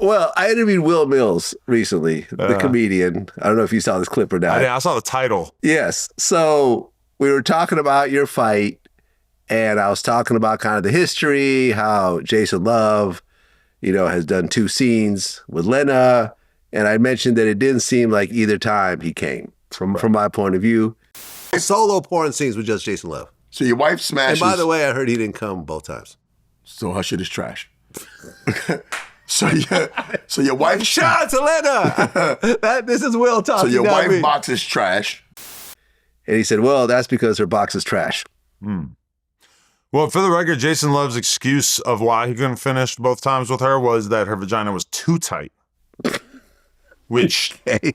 Well, I interviewed Wil Milz recently, the comedian. I don't know if you saw this clip or not. I saw the title. Yes. So we were talking about your fight, and I was talking about kind of the history, how Jason Love, has done 2 scenes with Lena. And I mentioned that it didn't seem like either time he came, from my point of view. Solo porn scenes with just Jason Love. So your wife smashes. And by the way, I heard he didn't come both times. So her shit is trash. So your wife. Shout out to Lena. This is Will talking. So your wife box is trash. And he said, well, that's because her box is trash. Well, for the record, Jason Love's excuse of why he couldn't finish both times with her was that her vagina was too tight. Which I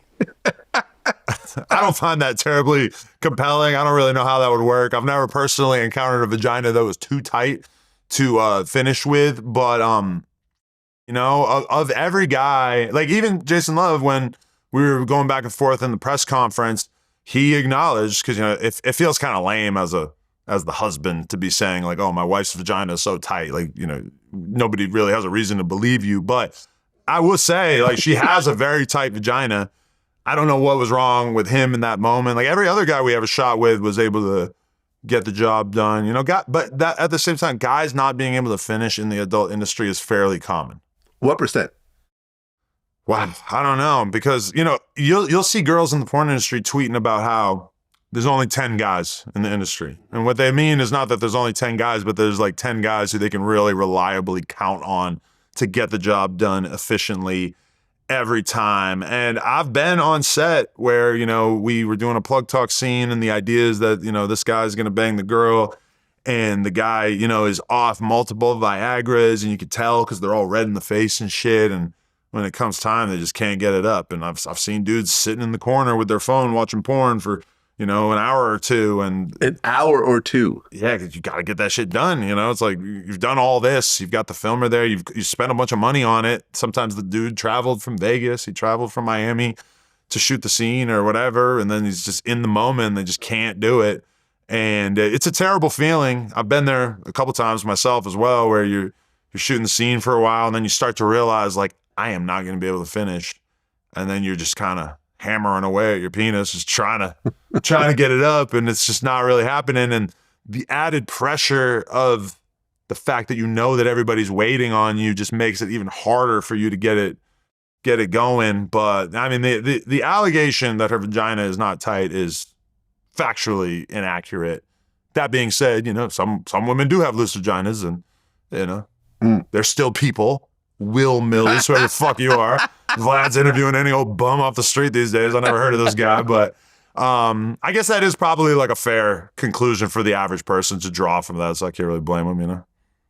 don't find that terribly compelling. I don't really know how that would work. I've never personally encountered a vagina that was too tight to finish with. But, of every guy, like even Jason Love, when we were going back and forth in the press conference, he acknowledged, because, it feels kind of lame as the husband to be saying like, oh, my wife's vagina is so tight. Like, nobody really has a reason to believe you. But I will say, like, she has a very tight vagina. I don't know what was wrong with him in that moment. Like every other guy we ever shot with was able to get the job done, but that at the same time, guys not being able to finish in the adult industry is fairly common. What percent? Wow, I don't know, because you'll see girls in the porn industry tweeting about how there's only 10 guys in the industry. And what they mean is not that there's only 10 guys, but there's like 10 guys who they can really reliably count on to get the job done efficiently every time. And I've been on set where, we were doing a plug talk scene and the idea is that, this guy's going to bang the girl and the guy, is off multiple Viagras and you could tell because they're all red in the face and shit. And when it comes time, they just can't get it up. And I've seen dudes sitting in the corner with their phone watching porn for, an hour or two. And an hour or two. Yeah, because you got to get that shit done. It's like you've done all this. You've got the filmer there. You spent a bunch of money on it. Sometimes the dude traveled from Vegas. He traveled from Miami to shoot the scene or whatever. And then he's just in the moment. They just can't do it. And it's a terrible feeling. I've been there a couple times myself as well, where you're shooting the scene for a while and then you start to realize like, I am not going to be able to finish. And then you're just kind of hammering away at your penis, just trying to get it up, and it's just not really happening. And the added pressure of the fact that that everybody's waiting on you just makes it even harder for you to get it going. But I mean, the allegation that her vagina is not tight is factually inaccurate. That being said, some women do have loose vaginas, and they're still people. Wil Milz, whoever the fuck you are. Vlad's interviewing any old bum off the street these days. I never heard of this guy, but I guess that is probably like a fair conclusion for the average person to draw from that, so I can't really blame him,